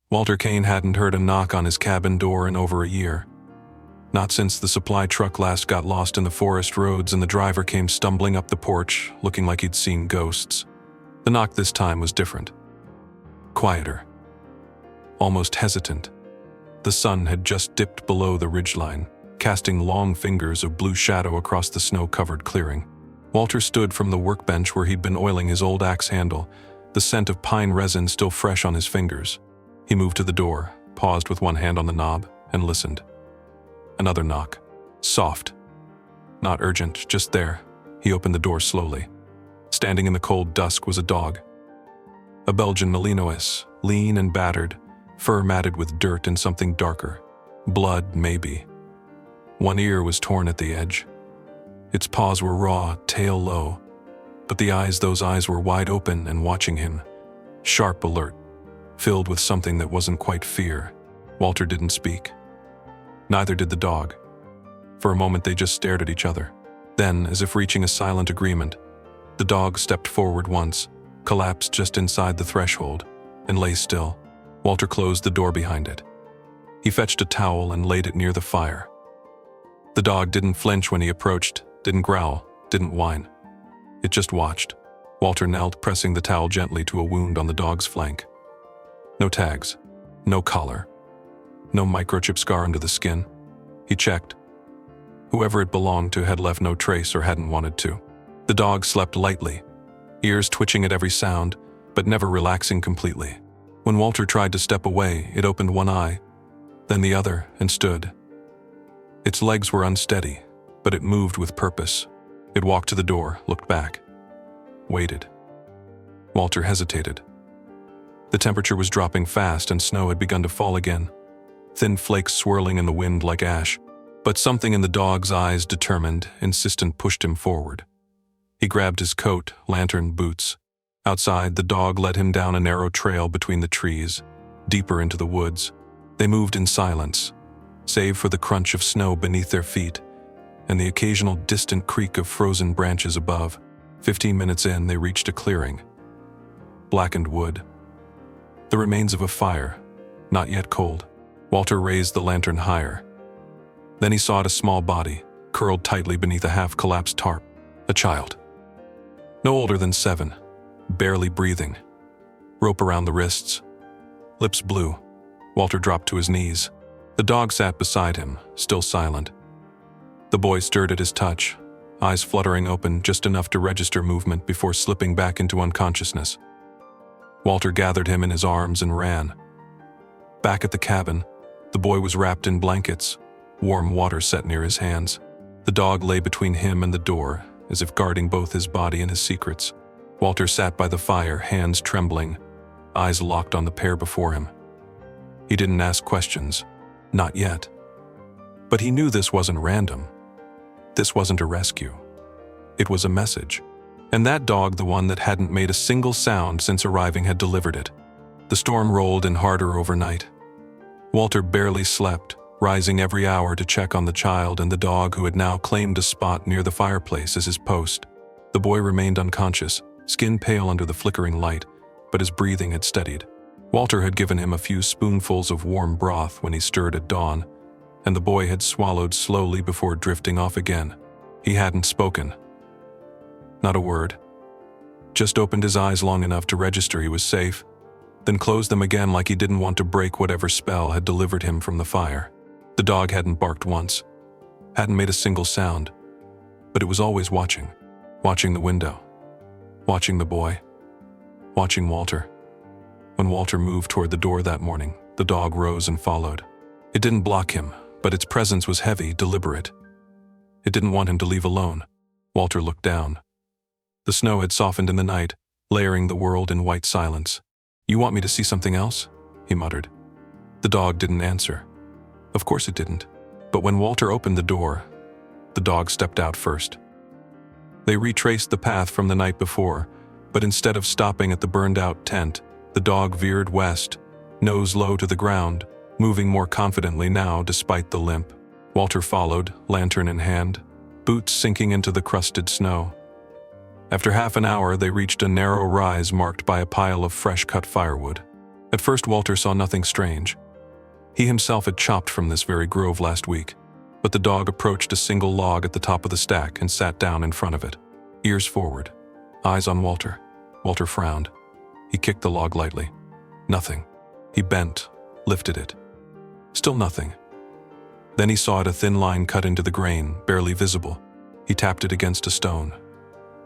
Walter Kane hadn't heard a knock on his cabin door in over a year. Not since the supply truck last got lost in the forest roads and the driver came stumbling up the porch, looking like he'd seen ghosts. The knock this time was different. Quieter. Almost hesitant. The sun had just dipped below the ridgeline, casting long fingers of blue shadow across the snow-covered clearing. Walter stood from the workbench where he'd been oiling his old axe handle, the scent of pine resin still fresh on his fingers. He moved to the door, paused with one hand on the knob, and listened. Another knock. Soft. Not urgent, just there. He opened the door slowly. Standing in the cold dusk was a dog. A Belgian Malinois, lean and battered, fur matted with dirt and something darker. Blood, maybe. One ear was torn at the edge. Its paws were raw, tail low, but those eyes were wide open and watching him. Sharp, alert, filled with something that wasn't quite fear. Walter didn't speak. Neither did the dog. For a moment they just stared at each other. Then, as if reaching a silent agreement, the dog stepped forward once, collapsed just inside the threshold, and lay still. Walter closed the door behind it. He fetched a towel and laid it near the fire. The dog didn't flinch when he approached, didn't growl, didn't whine. It just watched. Walter knelt, pressing the towel gently to a wound on the dog's flank. No tags, no collar, no microchip scar under the skin. He checked. Whoever it belonged to had left no trace or hadn't wanted to. The dog slept lightly, ears twitching at every sound, but never relaxing completely. When Walter tried to step away, it opened one eye, then the other, and stood. Its legs were unsteady, but it moved with purpose. It walked to the door, looked back, waited. Walter hesitated. The temperature was dropping fast and snow had begun to fall again, thin flakes swirling in the wind like ash. But something in the dog's eyes, determined, insistent, pushed him forward. He grabbed his coat, lantern, boots. Outside, the dog led him down a narrow trail between the trees, deeper into the woods. They moved in silence, save for the crunch of snow beneath their feet and the occasional distant creak of frozen branches above. 15 minutes in, they reached a clearing. Blackened wood. The remains of a fire, not yet cold. Walter raised the lantern higher. Then he saw a small body, curled tightly beneath a half-collapsed tarp. A child. No older than 7, barely breathing. Rope around the wrists. Lips blue. Walter dropped to his knees. The dog sat beside him, still silent. The boy stirred at his touch, eyes fluttering open just enough to register movement before slipping back into unconsciousness. Walter gathered him in his arms and ran. Back at the cabin, the boy was wrapped in blankets, warm water set near his hands. The dog lay between him and the door, as if guarding both his body and his secrets. Walter sat by the fire, hands trembling, eyes locked on the pair before him. He didn't ask questions, not yet. But he knew this wasn't random. This wasn't a rescue. It was a message. And that dog, the one that hadn't made a single sound since arriving, had delivered it. The storm rolled in harder overnight. Walter barely slept, rising every hour to check on the child and the dog who had now claimed a spot near the fireplace as his post. The boy remained unconscious, skin pale under the flickering light, but his breathing had steadied. Walter had given him a few spoonfuls of warm broth when he stirred at dawn, and the boy had swallowed slowly before drifting off again. He hadn't spoken. Not a word. Just opened his eyes long enough to register he was safe, then closed them again like he didn't want to break whatever spell had delivered him from the fire. The dog hadn't barked once, hadn't made a single sound, but it was always watching. Watching the window. Watching the boy. Watching Walter. When Walter moved toward the door that morning, the dog rose and followed. It didn't block him, but its presence was heavy, deliberate. It didn't want him to leave alone. Walter looked down. The snow had softened in the night, layering the world in white silence. "You want me to see something else?" he muttered. The dog didn't answer. Of course it didn't. But when Walter opened the door, the dog stepped out first. They retraced the path from the night before, but instead of stopping at the burned-out tent, the dog veered west, nose low to the ground, moving more confidently now despite the limp. Walter followed, lantern in hand, boots sinking into the crusted snow. After half an hour, they reached a narrow rise marked by a pile of fresh-cut firewood. At first, Walter saw nothing strange. He himself had chopped from this very grove last week, but the dog approached a single log at the top of the stack and sat down in front of it, ears forward, eyes on Walter. Walter frowned. He kicked the log lightly. Nothing. He bent, lifted it. Still nothing. Then he saw it, a thin line cut into the grain, barely visible. He tapped it against a stone.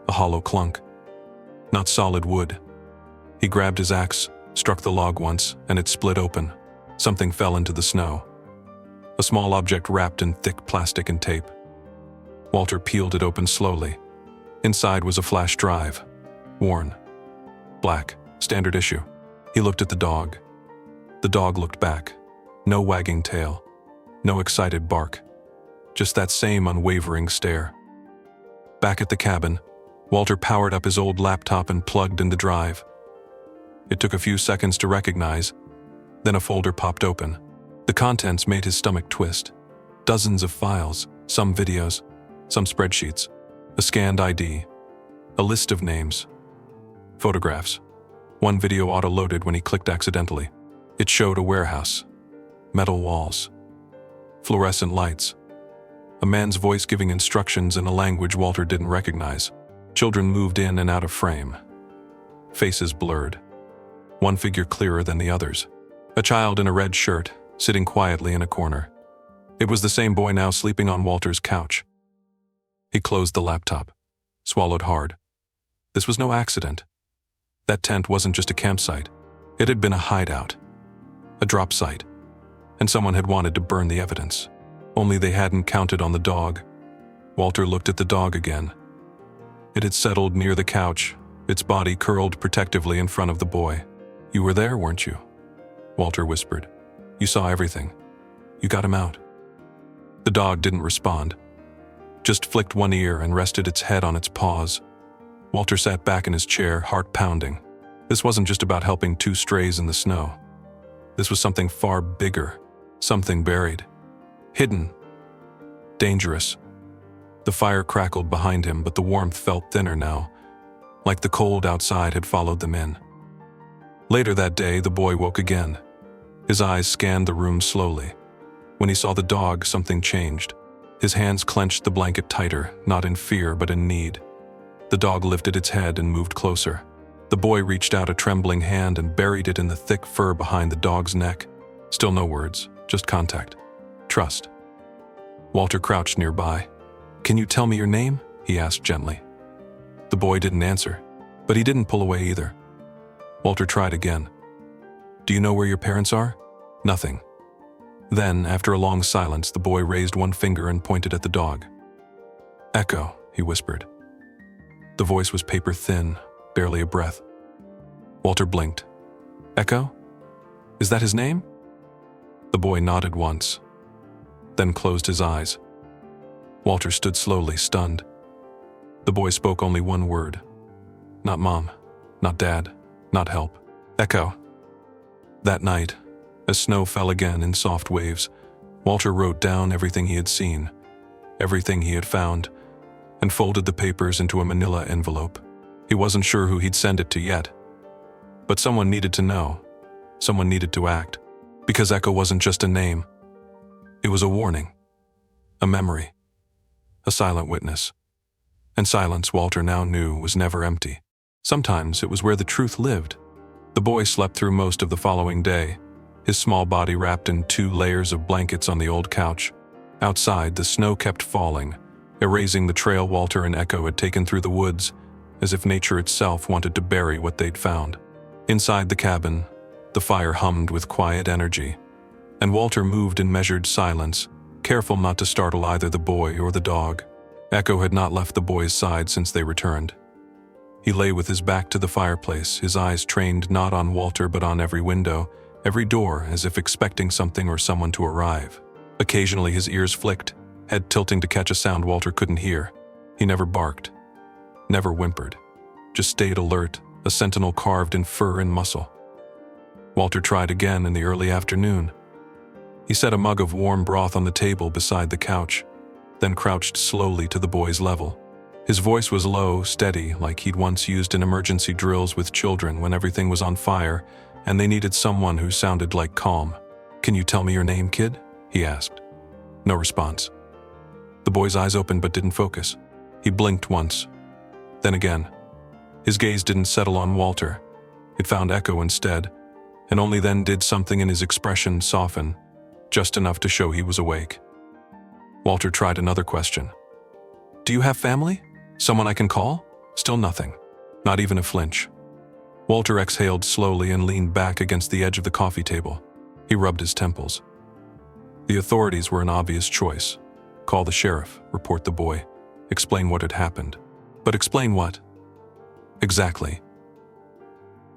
A hollow clunk. Not solid wood. He grabbed his axe, struck the log once, and it split open. Something fell into the snow. A small object wrapped in thick plastic and tape. Walter peeled it open slowly. Inside was a flash drive. Worn. Black. Standard issue. He looked at the dog. The dog looked back. No wagging tail. No excited bark. Just that same unwavering stare. Back at the cabin, Walter powered up his old laptop and plugged in the drive. It took a few seconds to recognize. Then a folder popped open. The contents made his stomach twist. Dozens of files, some videos, some spreadsheets, a scanned ID, a list of names, photographs. One video auto-loaded when he clicked accidentally. It showed a warehouse, metal walls, fluorescent lights, a man's voice giving instructions in a language Walter didn't recognize. Children moved in and out of frame. Faces blurred. One figure clearer than the others. A child in a red shirt, sitting quietly in a corner. It was the same boy now sleeping on Walter's couch. He closed the laptop, swallowed hard. This was no accident. That tent wasn't just a campsite. It had been a hideout, a drop site, and someone had wanted to burn the evidence. Only they hadn't counted on the dog. Walter looked at the dog again. It had settled near the couch, its body curled protectively in front of the boy. "You were there, weren't you?" Walter whispered. "You saw everything. You got him out." The dog didn't respond, just flicked one ear and rested its head on its paws. Walter sat back in his chair, heart pounding. This wasn't just about helping two strays in the snow. This was something far bigger, something buried, hidden, dangerous. The fire crackled behind him, but the warmth felt thinner now, like the cold outside had followed them in. Later that day, the boy woke again. His eyes scanned the room slowly. When he saw the dog, something changed. His hands clenched the blanket tighter, not in fear but in need. The dog lifted its head and moved closer. The boy reached out a trembling hand and buried it in the thick fur behind the dog's neck. Still no words, just contact. Trust. Walter crouched nearby. "Can you tell me your name?" he asked gently. The boy didn't answer, but he didn't pull away either. Walter tried again. "Do you know where your parents are?" Nothing. Then, after a long silence, the boy raised one finger and pointed at the dog. "Echo," he whispered. The voice was paper thin, barely a breath. Walter blinked. "Echo? Is that his name?" The boy nodded once, then closed his eyes. Walter stood slowly, stunned. The boy spoke only one word. Not mom, not dad, not help. Echo. That night, as snow fell again in soft waves, Walter wrote down everything he had seen, everything he had found, and folded the papers into a manila envelope. He wasn't sure who he'd send it to yet, but someone needed to know. Someone needed to act, because Echo wasn't just a name. It was a warning, a memory, a silent witness. And silence, Walter now knew, was never empty. Sometimes it was where the truth lived. The boy slept through most of the following day, his small body wrapped in 2 layers of blankets on the old couch. Outside, the snow kept falling, erasing the trail Walter and Echo had taken through the woods, as if nature itself wanted to bury what they'd found. Inside the cabin, the fire hummed with quiet energy, and Walter moved in measured silence, careful not to startle either the boy or the dog. Echo had not left the boy's side since they returned. He lay with his back to the fireplace, his eyes trained not on Walter but on every window, every door, as if expecting something or someone to arrive. Occasionally his ears flicked, head tilting to catch a sound Walter couldn't hear. He never barked, never whimpered, just stayed alert, a sentinel carved in fur and muscle. Walter tried again in the early afternoon. He set a mug of warm broth on the table beside the couch, then crouched slowly to the boy's level. His voice was low, steady, like he'd once used in emergency drills with children when everything was on fire and they needed someone who sounded like calm. "Can you tell me your name, kid?" he asked. No response. The boy's eyes opened but didn't focus. He blinked once, then again. His gaze didn't settle on Walter. It found Echo instead, and only then did something in his expression soften, just enough to show he was awake. Walter tried another question. "Do you have family? Someone I can call?" Still nothing. Not even a flinch. Walter exhaled slowly and leaned back against the edge of the coffee table. He rubbed his temples. The authorities were an obvious choice. Call the sheriff, report the boy, explain what had happened. But explain what? Exactly.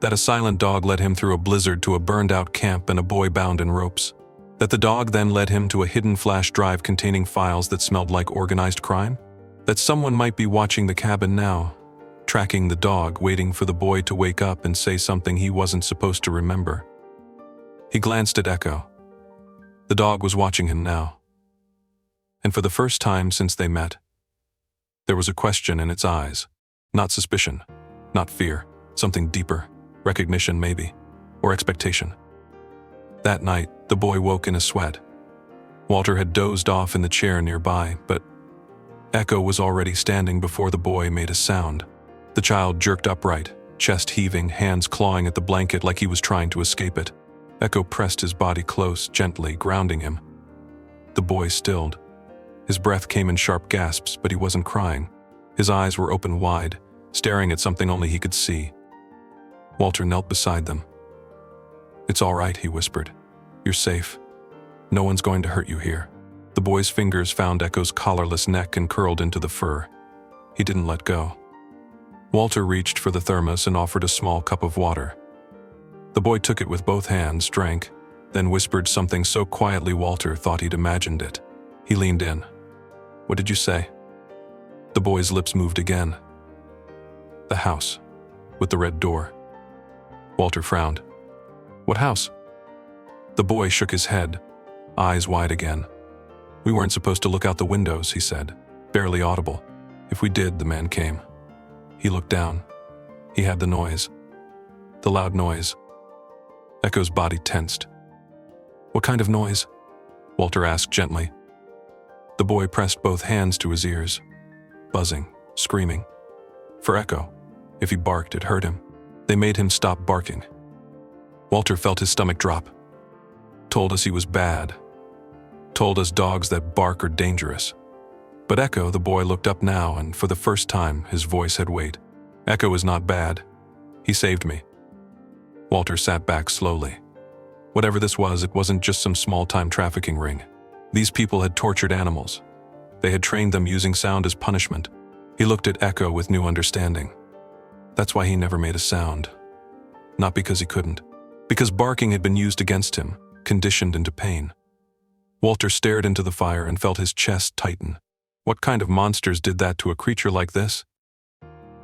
That a silent dog led him through a blizzard to a burned-out camp and a boy bound in ropes. That the dog then led him to a hidden flash drive containing files that smelled like organized crime? That someone might be watching the cabin now, tracking the dog, waiting for the boy to wake up and say something he wasn't supposed to remember. He glanced at Echo. The dog was watching him now. And for the first time since they met, there was a question in its eyes. Not suspicion, not fear, something deeper, recognition maybe, or expectation. That night, the boy woke in a sweat. Walter had dozed off in the chair nearby, but Echo was already standing before the boy made a sound. The child jerked upright, chest heaving, hands clawing at the blanket like he was trying to escape it. Echo pressed his body close, gently, grounding him. The boy stilled. His breath came in sharp gasps, but he wasn't crying. His eyes were open wide, staring at something only he could see. Walter knelt beside them. "It's all right," he whispered. "You're safe. No one's going to hurt you here." The boy's fingers found Echo's collarless neck and curled into the fur. He didn't let go. Walter reached for the thermos and offered a small cup of water. The boy took it with both hands, drank, then whispered something so quietly Walter thought he'd imagined it. He leaned in. "What did you say?" The boy's lips moved again. "The house, with the red door." Walter frowned. "What house?" The boy shook his head, eyes wide again. "We weren't supposed to look out the windows," he said, barely audible. "If we did, the man came." He looked down. He had the noise. The loud noise. Echo's body tensed. "What kind of noise?" Walter asked gently. The boy pressed both hands to his ears, buzzing, screaming. For Echo, if he barked, it hurt him. They made him stop barking. Walter felt his stomach drop. Told us he was bad. Told us dogs that bark are dangerous. But Echo, the boy looked up now, and for the first time, his voice had weight. "Echo is not bad. He saved me." Walter sat back slowly. Whatever this was, it wasn't just some small-time trafficking ring. These people had tortured animals. They had trained them using sound as punishment. He looked at Echo with new understanding. That's why he never made a sound. Not because he couldn't. Because barking had been used against him, conditioned into pain. Walter stared into the fire and felt his chest tighten. What kind of monsters did that to a creature like this?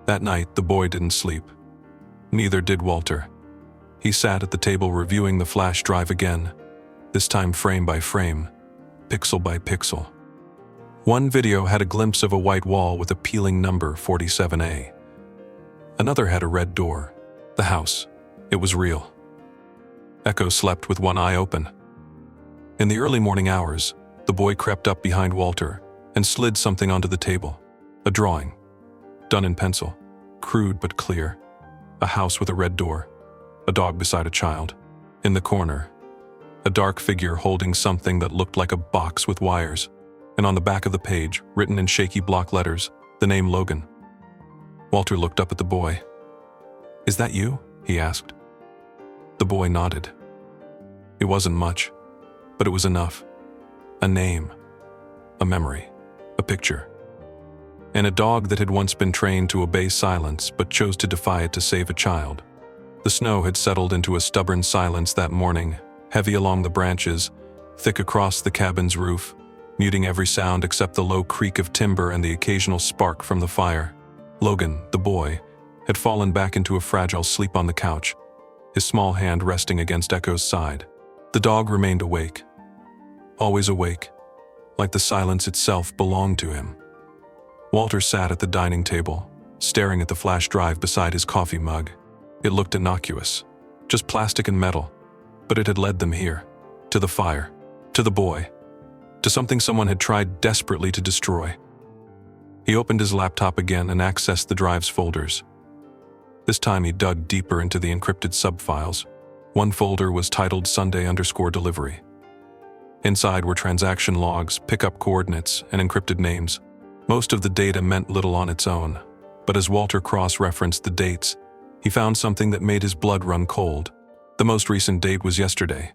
That night, the boy didn't sleep. Neither did Walter. He sat at the table reviewing the flash drive again, this time frame by frame, pixel by pixel. One video had a glimpse of a white wall with a peeling number 47A. Another had a red door. The house. It was real. Echo slept with one eye open. In the early morning hours, the boy crept up behind Walter and slid something onto the table. A drawing. Done in pencil. Crude but clear. A house with a red door. A dog beside a child. In the corner, a dark figure holding something that looked like a box with wires. And on the back of the page, written in shaky block letters, the name Logan. Walter looked up at the boy. "Is that you?" he asked. The boy nodded. It wasn't much, but it was enough. A name. A memory. A picture. And a dog that had once been trained to obey silence but chose to defy it to save a child. The snow had settled into a stubborn silence that morning, heavy along the branches, thick across the cabin's roof, muting every sound except the low creak of timber and the occasional spark from the fire. Logan, the boy, had fallen back into a fragile sleep on the couch, his small hand resting against Echo's side. The dog remained awake. Always awake, like the silence itself belonged to him. Walter sat at the dining table, staring at the flash drive beside his coffee mug. It looked innocuous, Just plastic and metal. But it had led them here. To the fire. To the boy. To something someone had tried desperately to destroy. He opened his laptop again and accessed the drive's folders. This time he dug deeper into the encrypted subfiles. One folder was titled Sunday_delivery. Inside were transaction logs, pickup coordinates, and encrypted names. Most of the data meant little on its own, but as Walter cross-referenced the dates, he found something that made his blood run cold. The most recent date was yesterday.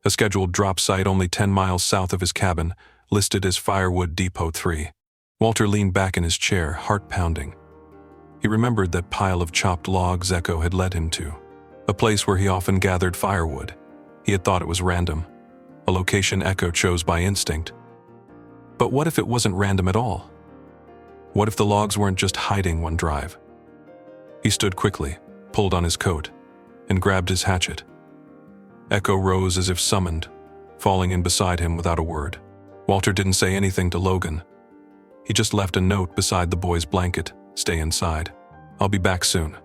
A scheduled drop site only 10 miles south of his cabin, listed as Firewood Depot 3. Walter leaned back in his chair, heart pounding. He remembered that pile of chopped logs Echo had led him to, a place where he often gathered firewood. He had thought it was random, a location Echo chose by instinct. But what if it wasn't random at all? What if the logs weren't just hiding one drive? He stood quickly, pulled on his coat, and grabbed his hatchet. Echo rose as if summoned, falling in beside him without a word. Walter didn't say anything to Logan. He just left a note beside the boy's blanket, "Stay inside. I'll be back soon."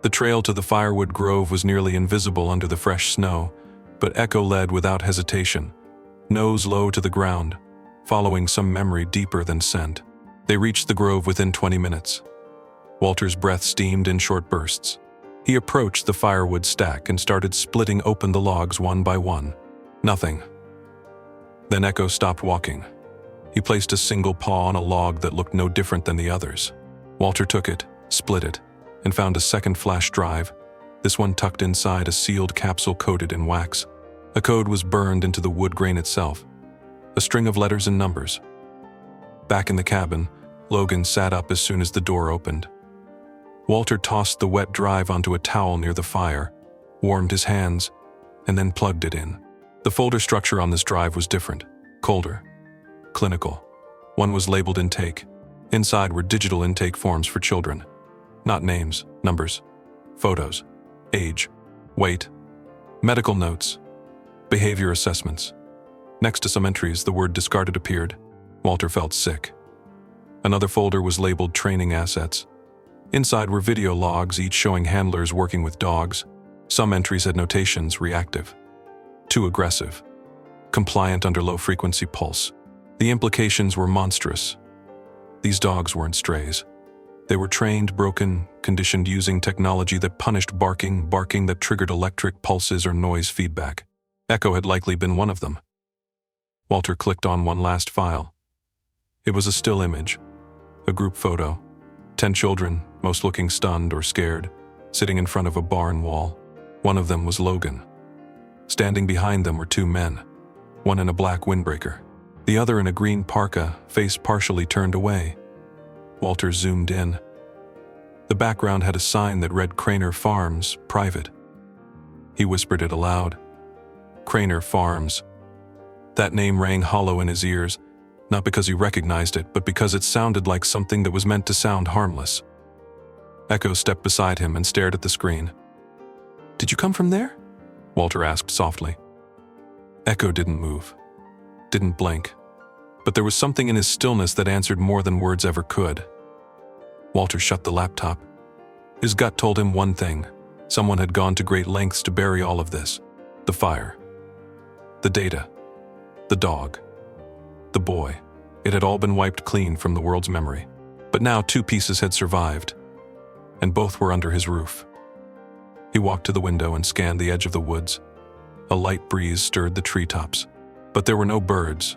The trail to the firewood grove was nearly invisible under the fresh snow, but Echo led without hesitation, nose low to the ground, following some memory deeper than scent. They reached the grove within 20 minutes. Walter's breath steamed in short bursts. He approached the firewood stack and started splitting open the logs one by one. Nothing. Then Echo stopped walking. He placed a single paw on a log that looked no different than the others. Walter took it, split it, and found a second flash drive, this one tucked inside a sealed capsule coated in wax. A code was burned into the wood grain itself, a string of letters and numbers. Back in the cabin, Logan sat up as soon as the door opened. Walter tossed the wet drive onto a towel near the fire, warmed his hands, and then plugged it in. The folder structure on this drive was different, colder, clinical. One was labeled intake. Inside were digital intake forms for children. Not names, numbers, photos, age, weight, medical notes, behavior assessments. Next to some entries, the word discarded appeared. Walter felt sick. Another folder was labeled training assets. Inside were video logs, each showing handlers working with dogs. Some entries had notations, reactive, too aggressive, compliant under low-frequency pulse. The implications were monstrous. These dogs weren't strays. They were trained, broken, conditioned using technology that punished barking that triggered electric pulses or noise feedback. Echo had likely been one of them. Walter clicked on one last file. It was a still image, a group photo. 10 children, most looking stunned or scared, sitting in front of a barn wall. One of them was Logan. Standing behind them were 2 men, one in a black windbreaker, the other in a green parka, face partially turned away. Walter zoomed in. The background had a sign that read Craner Farms, private. He whispered it aloud. Craner Farms. That name rang hollow in his ears, not because he recognized it, but because it sounded like something that was meant to sound harmless. Echo stepped beside him and stared at the screen. "Did you come from there?" Walter asked softly. Echo didn't move, didn't blink, but there was something in his stillness that answered more than words ever could. Walter shut the laptop. His gut told him one thing. Someone had gone to great lengths to bury all of this. The fire. The data. The dog. The boy. It had all been wiped clean from the world's memory. But now 2 pieces had survived, and both were under his roof. He walked to the window and scanned the edge of the woods. A light breeze stirred the treetops, but there were no birds,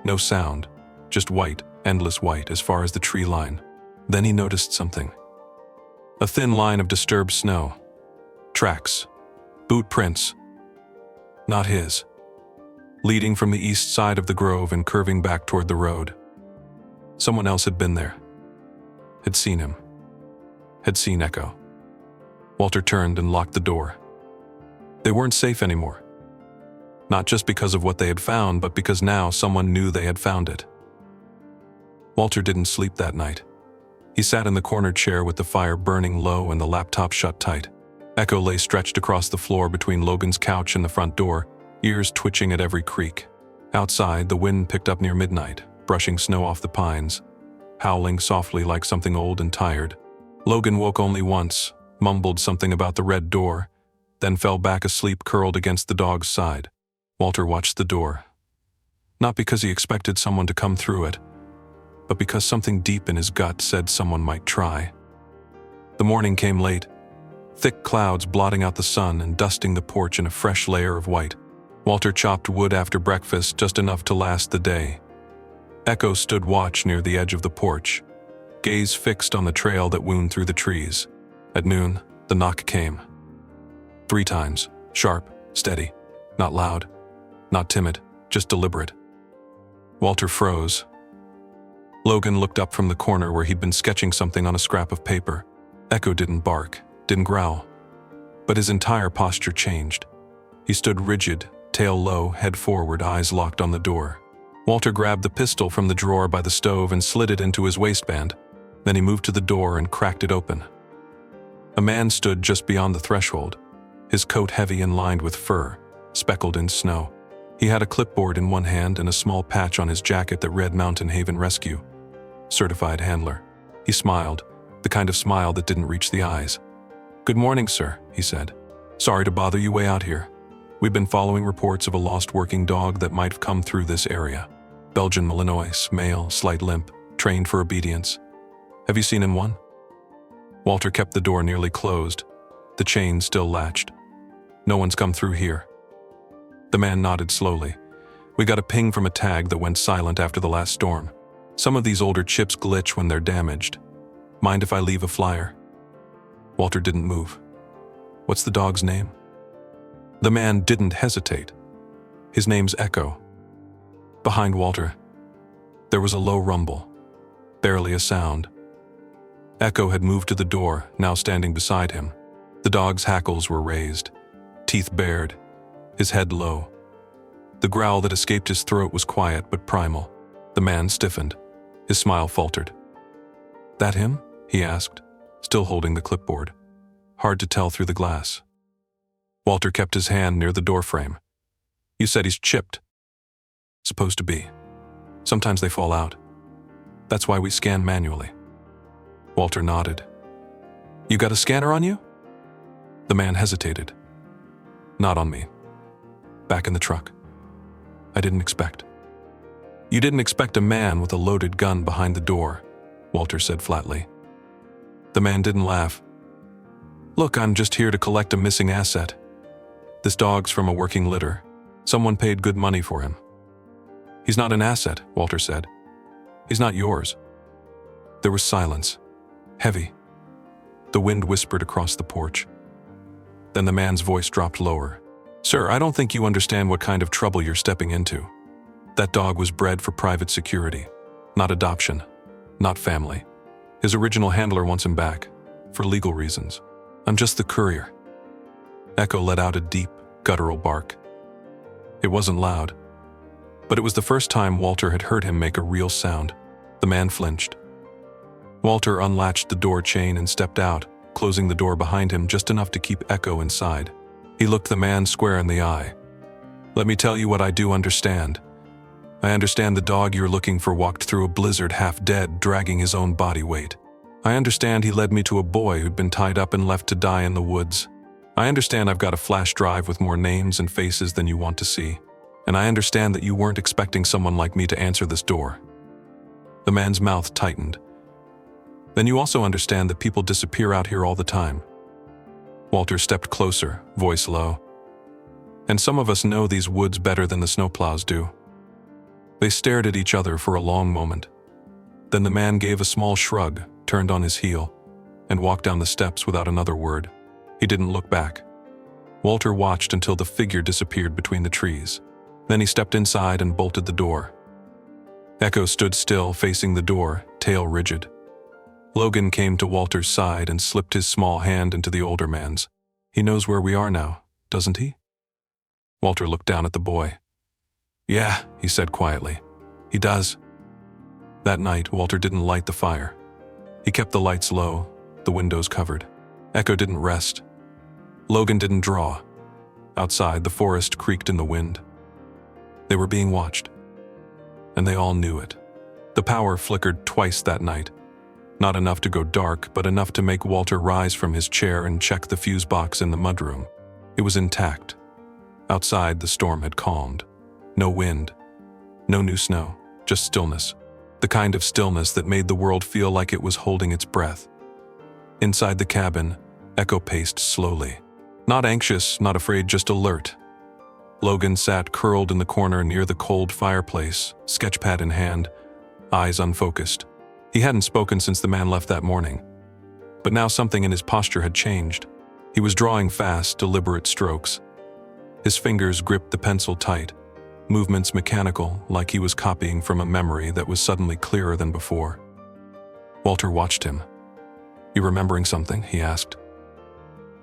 no sound, just white, endless white as far as the tree line. Then he noticed something. A thin line of disturbed snow. Tracks. Boot prints. Not his. Leading from the east side of the grove and curving back toward the road. Someone else had been there. Had seen him. Had seen Echo. Walter turned and locked the door. They weren't safe anymore. Not just because of what they had found, but because now someone knew they had found it. Walter didn't sleep that night. He sat in the corner chair with the fire burning low and the laptop shut tight. Echo lay stretched across the floor between Logan's couch and the front door, ears twitching at every creak. Outside, the wind picked up near midnight, brushing snow off the pines, howling softly like something old and tired. Logan woke only once, mumbled something about the red door, then fell back asleep curled against the dog's side. Walter watched the door. Not because he expected someone to come through it, but because something deep in his gut said someone might try. The morning came late, thick clouds blotting out the sun and dusting the porch in a fresh layer of white. Walter chopped wood after breakfast, just enough to last the day. Echo stood watch near the edge of the porch, gaze fixed on the trail that wound through the trees. At noon, the knock came. 3 times, sharp, steady, not loud, not timid, just deliberate. Walter froze. Logan looked up from the corner where he'd been sketching something on a scrap of paper. Echo didn't bark, didn't growl, but his entire posture changed. He stood rigid, tail low, head forward, eyes locked on the door. Walter grabbed the pistol from the drawer by the stove and slid it into his waistband. Then he moved to the door and cracked it open. A man stood just beyond the threshold, his coat heavy and lined with fur, speckled in snow. He had a clipboard in one hand and a small patch on his jacket that read Mountain Haven Rescue, certified handler. He smiled, the kind of smile that didn't reach the eyes. "Good morning, sir," he said. "Sorry to bother you way out here. We've been following reports of a lost working dog that might have come through this area. Belgian Malinois, male, slight limp, trained for obedience. Have you seen him one?" Walter kept the door nearly closed, the chain still latched. "No one's come through here." The man nodded slowly. "We got a ping from a tag that went silent after the last storm. Some of these older chips glitch when they're damaged. Mind if I leave a flyer?" Walter didn't move. "What's the dog's name?" The man didn't hesitate. "His name's Echo." Behind Walter, there was a low rumble, barely a sound. Echo had moved to the door, now standing beside him. The dog's hackles were raised, teeth bared, his head low. The growl that escaped his throat was quiet but primal. The man stiffened. His smile faltered. "That him?" he asked, still holding the clipboard. Hard to tell through the glass. Walter kept his hand near the doorframe. "You said he's chipped." "Supposed to be. Sometimes they fall out. That's why we scan manually." Walter nodded. "You got a scanner on you?" The man hesitated. "Not on me. Back in the truck. I didn't expect." "You didn't expect a man with a loaded gun behind the door," Walter said flatly. The man didn't laugh. "Look, I'm just here to collect a missing asset. This dog's from a working litter. Someone paid good money for him." "He's not an asset," Walter said. "He's not yours." There was silence, heavy. The wind whispered across the porch. Then the man's voice dropped lower. "Sir, I don't think you understand what kind of trouble you're stepping into. That dog was bred for private security, not adoption, not family. His original handler wants him back, for legal reasons. I'm just the courier." Echo let out a deep, guttural bark. It wasn't loud, but it was the first time Walter had heard him make a real sound. The man flinched. Walter unlatched the door chain and stepped out, closing the door behind him just enough to keep Echo inside. He looked the man square in the eye. "Let me tell you what I do understand. I understand the dog you're looking for walked through a blizzard half dead, dragging his own body weight. I understand he led me to a boy who'd been tied up and left to die in the woods. I understand I've got a flash drive with more names and faces than you want to see. And I understand that you weren't expecting someone like me to answer this door." The man's mouth tightened. "Then you also understand that people disappear out here all the time." Walter stepped closer, voice low. "And some of us know these woods better than the snowplows do." They stared at each other for a long moment. Then the man gave a small shrug, turned on his heel, and walked down the steps without another word. He didn't look back. Walter watched until the figure disappeared between the trees. Then he stepped inside and bolted the door. Echo stood still, facing the door, tail rigid. Logan came to Walter's side and slipped his small hand into the older man's. "He knows where we are now, doesn't he?" Walter looked down at the boy. "Yeah," he said quietly. "He does." That night, Walter didn't light the fire. He kept the lights low, the windows covered. Echo didn't rest. Logan didn't draw. Outside, the forest creaked in the wind. They were being watched. And they all knew it. The power flickered twice that night. Not enough to go dark, but enough to make Walter rise from his chair and check the fuse box in the mudroom. It was intact. Outside, the storm had calmed. No wind, no new snow, just stillness. The kind of stillness that made the world feel like it was holding its breath. Inside the cabin, Echo paced slowly. Not anxious, not afraid, just alert. Logan sat curled in the corner near the cold fireplace, sketchpad in hand, eyes unfocused. He hadn't spoken since the man left that morning. But now something in his posture had changed. He was drawing fast, deliberate strokes. His fingers gripped the pencil tight, movements mechanical, like he was copying from a memory that was suddenly clearer than before. Walter watched him. "You remembering something?" he asked.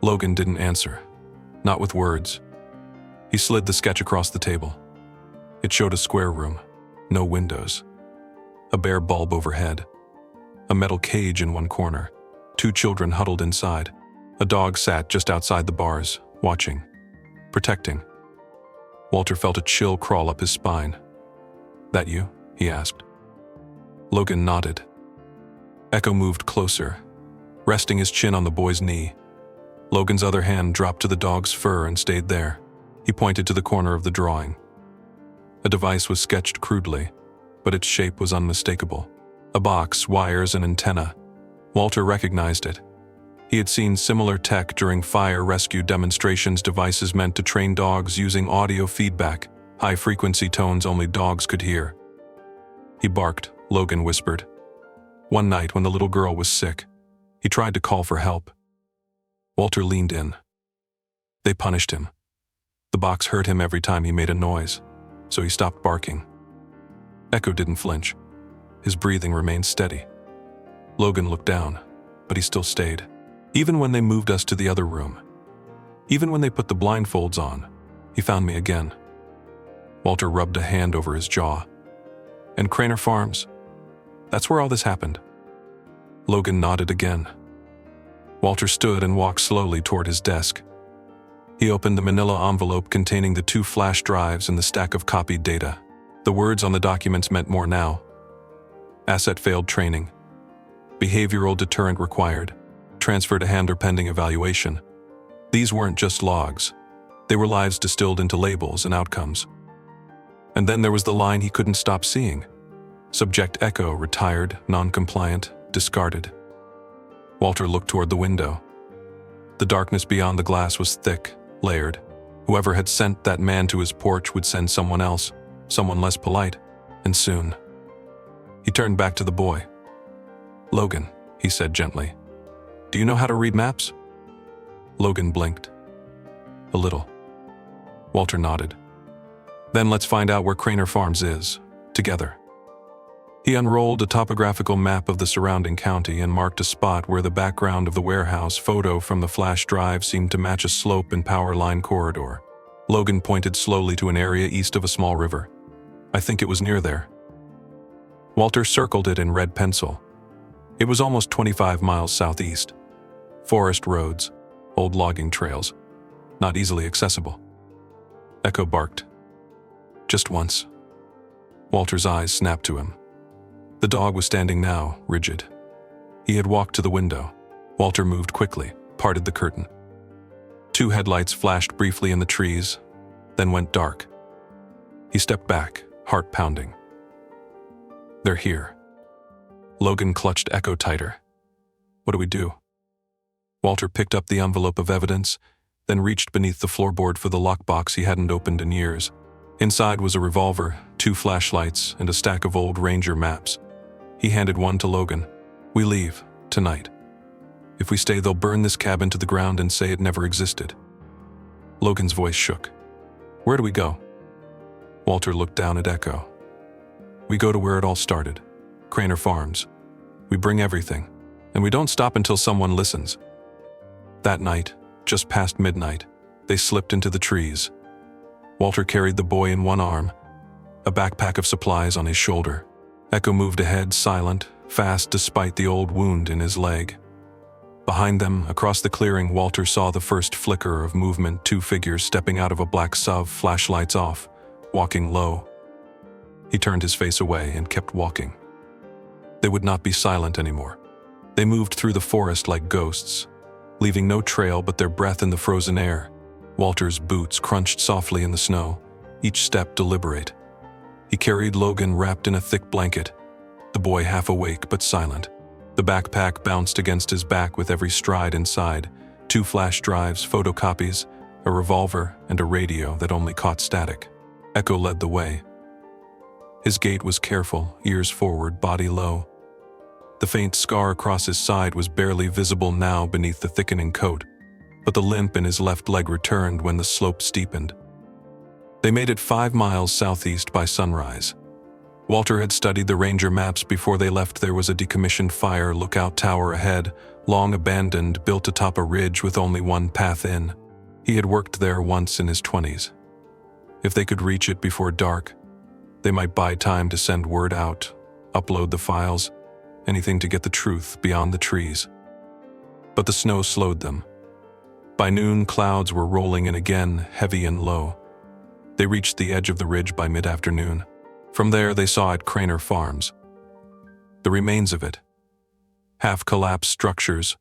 Logan didn't answer, not with words. He slid the sketch across the table. It showed a square room, no windows. A bare bulb overhead. A metal cage in one corner. 2 children huddled inside. A dog sat just outside the bars, watching, protecting. Walter felt a chill crawl up his spine. "That you?" he asked. Logan nodded. Echo moved closer, resting his chin on the boy's knee. Logan's other hand dropped to the dog's fur and stayed there. He pointed to the corner of the drawing. A device was sketched crudely, but its shape was unmistakable. A box, wires, and antenna. Walter recognized it. He had seen similar tech during fire rescue demonstrations, devices meant to train dogs using audio feedback, high-frequency tones only dogs could hear. "He barked," Logan whispered. "One night when the little girl was sick, he tried to call for help." Walter leaned in. They punished him. The box hurt him every time he made a noise, so he stopped barking. Echo didn't flinch. His breathing remained steady. Logan looked down, but he still stayed. "Even when they moved us to the other room, even when they put the blindfolds on, he found me again." Walter rubbed a hand over his jaw. "And Craner Farms? That's where all this happened?" Logan nodded again. Walter stood and walked slowly toward his desk. He opened the manila envelope containing the 2 flash drives and the stack of copied data. The words on the documents meant more now. Asset failed training. Behavioral deterrent required. Transfer to handler pending evaluation. These weren't just logs. They were lives distilled into labels and outcomes. And then there was the line he couldn't stop seeing. Subject Echo, retired, non-compliant, discarded. Walter looked toward the window. The darkness beyond the glass was thick, layered. Whoever had sent that man to his porch would send someone else, someone less polite, and soon. He turned back to the boy. "Logan," he said gently, "do you know how to read maps?" Logan blinked. "A little." Walter nodded. "Then let's find out where Craner Farms is, together." He unrolled a topographical map of the surrounding county and marked a spot where the background of the warehouse photo from the flash drive seemed to match a slope and power line corridor. Logan pointed slowly to an area east of a small river. "I think it was near there." Walter circled it in red pencil. It was almost 25 miles southeast. Forest roads, old logging trails, not easily accessible. Echo barked. "Just once." Walter's eyes snapped to him. The dog was standing now, rigid. He had walked to the window. Walter moved quickly, parted the curtain. 2 headlights flashed briefly in the trees, then went dark. He stepped back, heart pounding. "They're here." Logan clutched Echo tighter. "What do we do?" Walter picked up the envelope of evidence, then reached beneath the floorboard for the lockbox he hadn't opened in years. Inside was a revolver, 2 flashlights, and a stack of old Ranger maps. He handed one to Logan. "We leave, tonight. If we stay, they'll burn this cabin to the ground and say it never existed." Logan's voice shook. "Where do we go?" Walter looked down at Echo. "We go to where it all started. Craner Farms. We bring everything, and we don't stop until someone listens." That night, just past midnight, they slipped into the trees. Walter carried the boy in one arm, a backpack of supplies on his shoulder. Echo moved ahead, silent, fast despite the old wound in his leg. Behind them, across the clearing, Walter saw the first flicker of movement, 2 figures stepping out of a black SUV, flashlights off, walking low. He turned his face away and kept walking. They would not be silent anymore. They moved through the forest like ghosts, leaving no trail but their breath in the frozen air. Walter's boots crunched softly in the snow, each step deliberate. He carried Logan wrapped in a thick blanket, the boy half awake but silent. The backpack bounced against his back with every stride inside, 2 flash drives, photocopies, a revolver, and a radio that only caught static. Echo led the way. His gait was careful, ears forward, body low. The faint scar across his side was barely visible now beneath the thickening coat, but the limp in his left leg returned when the slope steepened. They made it 5 miles southeast by sunrise. Walter had studied the ranger maps before they left. There was a decommissioned fire lookout tower ahead, long abandoned, built atop a ridge with only one path in. He had worked there once in his 20s. If they could reach it before dark, they might buy time to send word out, upload the files, anything to get the truth beyond the trees. But the snow slowed them. By noon, clouds were rolling in again, heavy and low. They reached the edge of the ridge by mid-afternoon. From there, they saw at Craner Farms. The remains of it. Half-collapsed structures,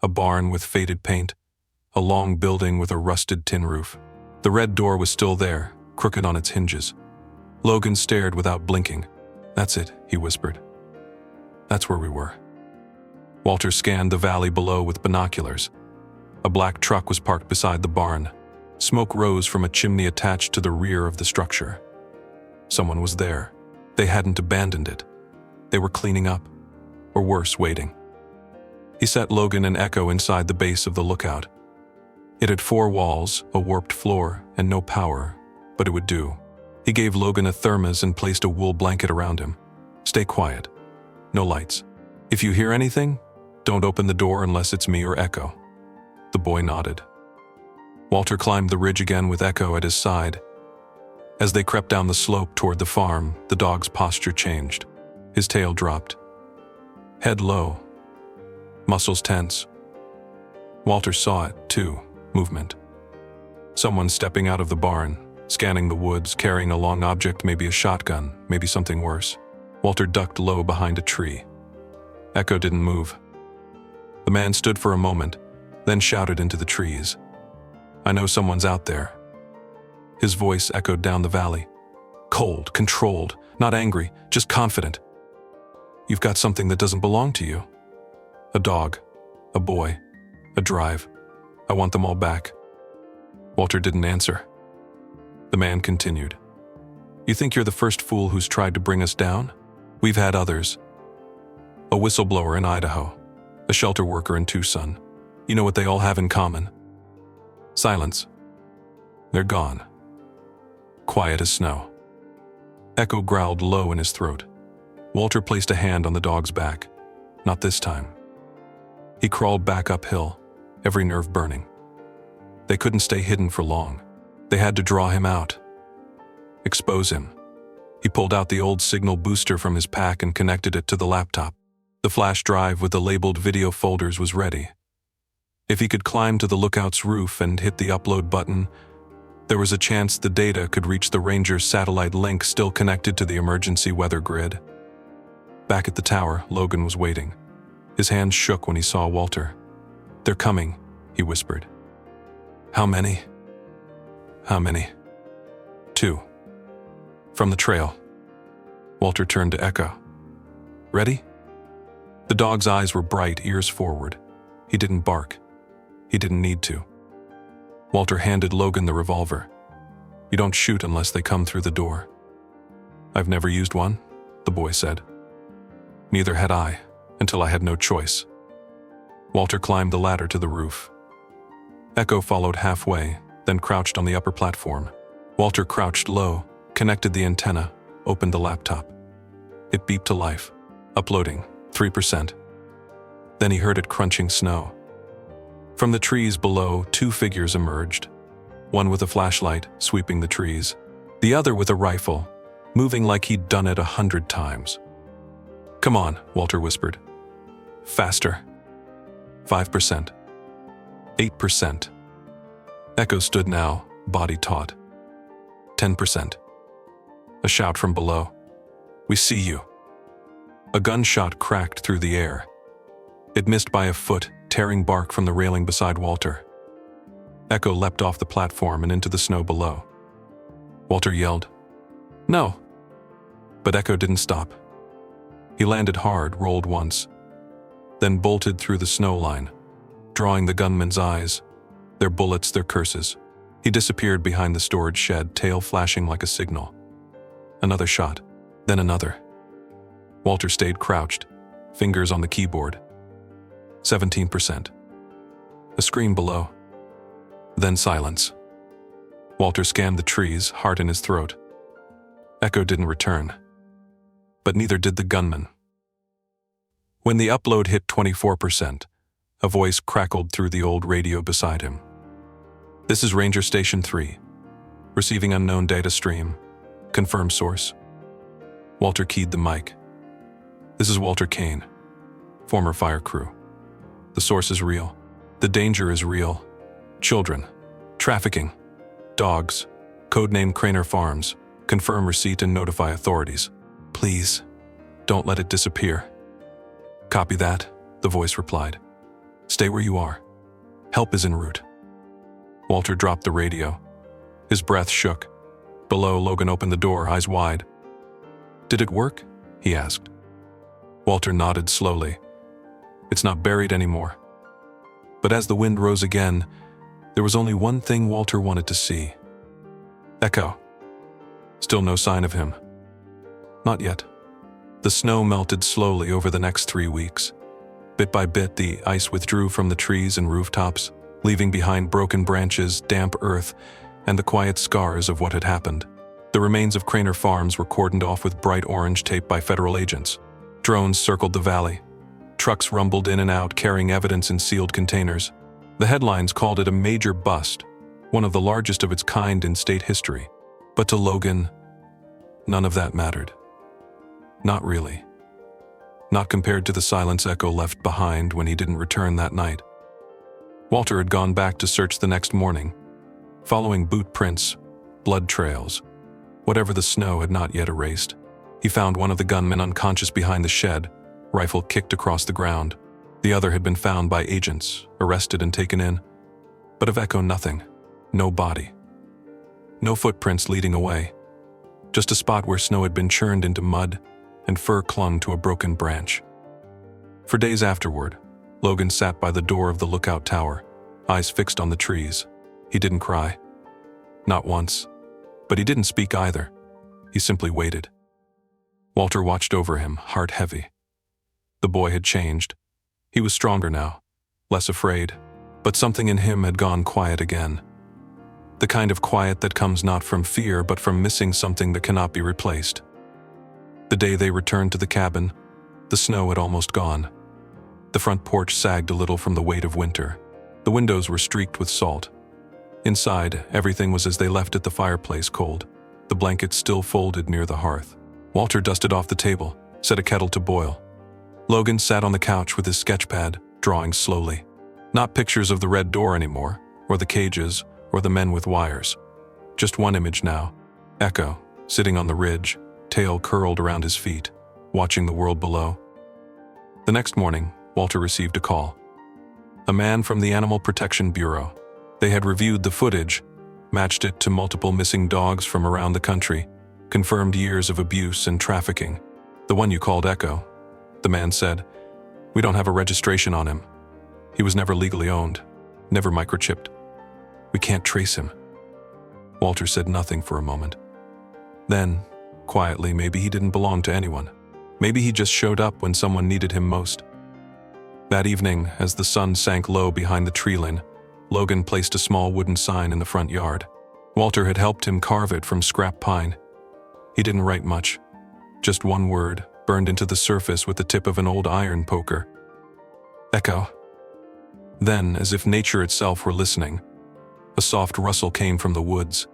a barn with faded paint, a long building with a rusted tin roof. The red door was still there, crooked on its hinges. Logan stared without blinking. "That's it," he whispered. "That's where we were." Walter scanned the valley below with binoculars. A black truck was parked beside the barn. Smoke rose from a chimney attached to the rear of the structure. Someone was there. They hadn't abandoned it. They were cleaning up, or worse, waiting. He set Logan and Echo inside the base of the lookout. It had 4 walls, a warped floor, and no power, but it would do. He gave Logan a thermos and placed a wool blanket around him. "Stay quiet. No lights. If you hear anything, don't open the door unless it's me or Echo." The boy nodded. Walter climbed the ridge again with Echo at his side. As they crept down the slope toward the farm, the dog's posture changed. His tail dropped. Head low. Muscles tense. Walter saw it, too. Movement. Someone stepping out of the barn, scanning the woods, carrying a long object, maybe a shotgun, maybe something worse. Walter ducked low behind a tree. Echo didn't move. The man stood for a moment, then shouted into the trees. "I know someone's out there." His voice echoed down the valley. Cold, controlled, not angry, just confident. "You've got something that doesn't belong to you. A dog, a boy, a drive. I want them all back." Walter didn't answer. The man continued. "You think you're the first fool who's tried to bring us down? We've had others. A whistleblower in Idaho, a shelter worker in Tucson. You know what they all have in common?" Silence. "They're gone. Quiet as snow." Echo growled low in his throat. Walter placed a hand on the dog's back. Not this time. He crawled back uphill, every nerve burning. They couldn't stay hidden for long. They had to draw him out. Expose him. He pulled out the old signal booster from his pack and connected it to the laptop. The flash drive with the labeled video folders was ready. If he could climb to the lookout's roof and hit the upload button, there was a chance the data could reach the Ranger's satellite link still connected to the emergency weather grid. Back at the tower, Logan was waiting. His hands shook when he saw Walter. "They're coming," he whispered. "How many?" "How many?" "2. From the trail." Walter turned to Echo. "Ready?" The dog's eyes were bright, ears forward. He didn't bark. He didn't need to. Walter handed Logan the revolver. "You don't shoot unless they come through the door." "I've never used one," the boy said. "Neither had I, until I had no choice." Walter climbed the ladder to the roof. Echo followed halfway, then crouched on the upper platform. Walter crouched low, connected the antenna, opened the laptop. It beeped to life. Uploading, 3%. Then he heard it crunching snow. From the trees below, 2 figures emerged. One with a flashlight, sweeping the trees. The other with a rifle, moving like he'd done it 100 times. "Come on," Walter whispered. "Faster." 5%. 8%. Echo stood now, body taut. 10%. A shout from below. "We see you." A gunshot cracked through the air. It missed by a foot, tearing bark from the railing beside Walter. Echo leapt off the platform and into the snow below. Walter yelled, "No!" But Echo didn't stop. He landed hard, rolled once, then bolted through the snow line, drawing the gunmen's eyes, their bullets, their curses. He disappeared behind the storage shed, tail flashing like a signal. Another shot, then another. Walter stayed crouched, fingers on the keyboard. 17%. A scream below. Then silence. Walter scanned the trees, heart in his throat. Echo didn't return. But neither did the gunman. When the upload hit 24%, a voice crackled through the old radio beside him. "This is Ranger Station 3. Receiving unknown data stream. Confirm source." Walter keyed the mic. "This is Walter Kane, former fire crew. The source is real. The danger is real. Children. Trafficking. Dogs. Codename Craner Farms. Confirm receipt and notify authorities. Please, don't let it disappear." "Copy that," the voice replied. "Stay where you are. Help is en route." Walter dropped the radio. His breath shook. Below, Logan opened the door, eyes wide. "Did it work?" he asked. Walter nodded slowly. "It's not buried anymore." But as the wind rose again, there was only one thing Walter wanted to see. Echo. Still no sign of him. Not yet. The snow melted slowly over the next 3 weeks. Bit by bit, the ice withdrew from the trees and rooftops, leaving behind broken branches, damp earth, and the quiet scars of what had happened. The remains of Craner Farms were cordoned off with bright orange tape by federal agents. Drones circled the valley. Trucks rumbled in and out, carrying evidence in sealed containers. The headlines called it a major bust, one of the largest of its kind in state history. But to Logan, none of that mattered. Not really. Not compared to the silence Echo left behind when he didn't return that night. Walter had gone back to search the next morning, following boot prints, blood trails, whatever the snow had not yet erased. He found one of the gunmen unconscious behind the shed, rifle kicked across the ground. The other had been found by agents, arrested and taken in. But of Echo, nothing. No body. No footprints leading away. Just a spot where snow had been churned into mud and fur clung to a broken branch. For days afterward, Logan sat by the door of the lookout tower, eyes fixed on the trees. He didn't cry. Not once. But he didn't speak either. He simply waited. Walter watched over him, heart heavy. The boy had changed. He was stronger now, less afraid, but something in him had gone quiet again. The kind of quiet that comes not from fear, but from missing something that cannot be replaced. The day they returned to the cabin, the snow had almost gone. The front porch sagged a little from the weight of winter. The windows were streaked with salt. Inside, everything was as they left it, the fireplace cold, the blankets still folded near the hearth. Walter dusted off the table, set a kettle to boil. Logan sat on the couch with his sketch pad, drawing slowly. Not pictures of the red door anymore, or the cages, or the men with wires. Just one image now. Echo, sitting on the ridge, tail curled around his feet, watching the world below. The next morning, Walter received a call. A man from the Animal Protection Bureau. They had reviewed the footage, matched it to multiple missing dogs from around the country, confirmed years of abuse and trafficking. "The one you called Echo," the man said. "We don't have a registration on him. He was never legally owned, never microchipped. We can't trace him." Walter said nothing for a moment. Then, quietly, maybe he didn't belong to anyone. Maybe he just showed up when someone needed him most. That evening, as the sun sank low behind the tree line, Logan placed a small wooden sign in the front yard. Walter had helped him carve it from scrap pine. He didn't write much. Just one word, burned into the surface with the tip of an old iron poker. Echo. Then, as if nature itself were listening, a soft rustle came from the woods.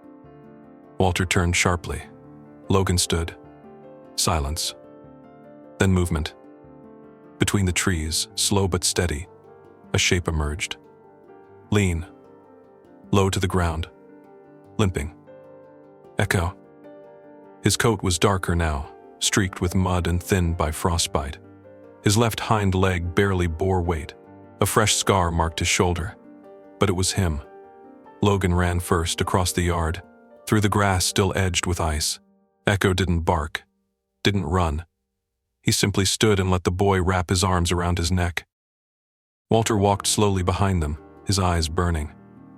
Walter turned sharply. Logan stood. Silence. Then movement. Between the trees, slow but steady, a shape emerged. Lean. Low to the ground. Limping. Echo. His coat was darker now, streaked with mud and thinned by frostbite. His left hind leg barely bore weight. A fresh scar marked his shoulder. But it was him. Logan ran first across the yard, through the grass still edged with ice. Echo didn't bark, didn't run. He simply stood and let the boy wrap his arms around his neck. Walter walked slowly behind them, his eyes burning.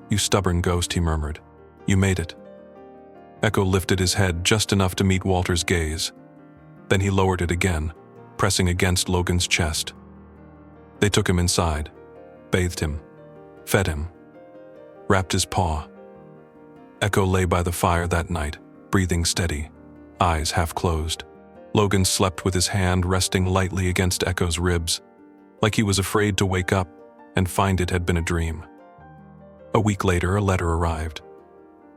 "You stubborn ghost," he murmured. "You made it." Echo lifted his head just enough to meet Walter's gaze. Then he lowered it again, pressing against Logan's chest. They took him inside, bathed him, fed him, wrapped his paw. Echo lay by the fire that night, breathing steady, eyes half closed. Logan slept with his hand resting lightly against Echo's ribs, like he was afraid to wake up and find it had been a dream. A week later, a letter arrived.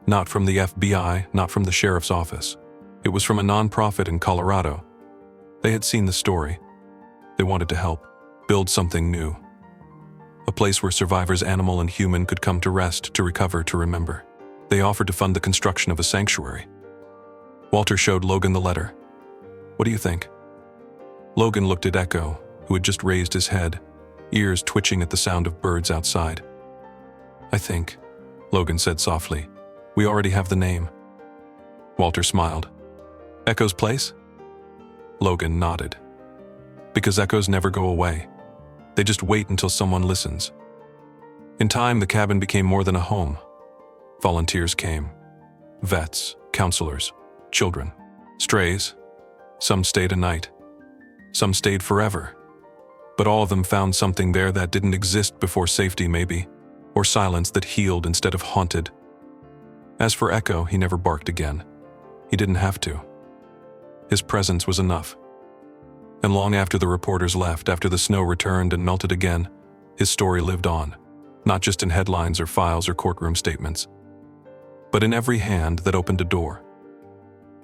Not from the FBI, not from the sheriff's office. It was from a nonprofit in Colorado. They had seen the story. They wanted to help, build something new. A place where survivors, animal and human, could come to rest, to recover, to remember. They offered to fund the construction of a sanctuary. Walter showed Logan the letter. "What do you think?" Logan looked at Echo, who had just raised his head, ears twitching at the sound of birds outside. "I think," Logan said softly, "we already have the name." Walter smiled. "Echo's place?" Logan nodded. "Because echoes never go away. They just wait until someone listens." In time, the cabin became more than a home. Volunteers came. Vets, counselors, children, strays. Some stayed a night. Some stayed forever. But all of them found something there that didn't exist before: safety, maybe, or silence that healed instead of haunted. As for Echo, he never barked again. He didn't have to. His presence was enough. And long after the reporters left, after the snow returned and melted again, his story lived on, not just in headlines or files or courtroom statements, but in every hand that opened a door,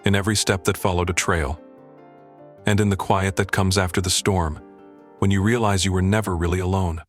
in every step that followed a trail, and in the quiet that comes after the storm, when you realize you were never really alone.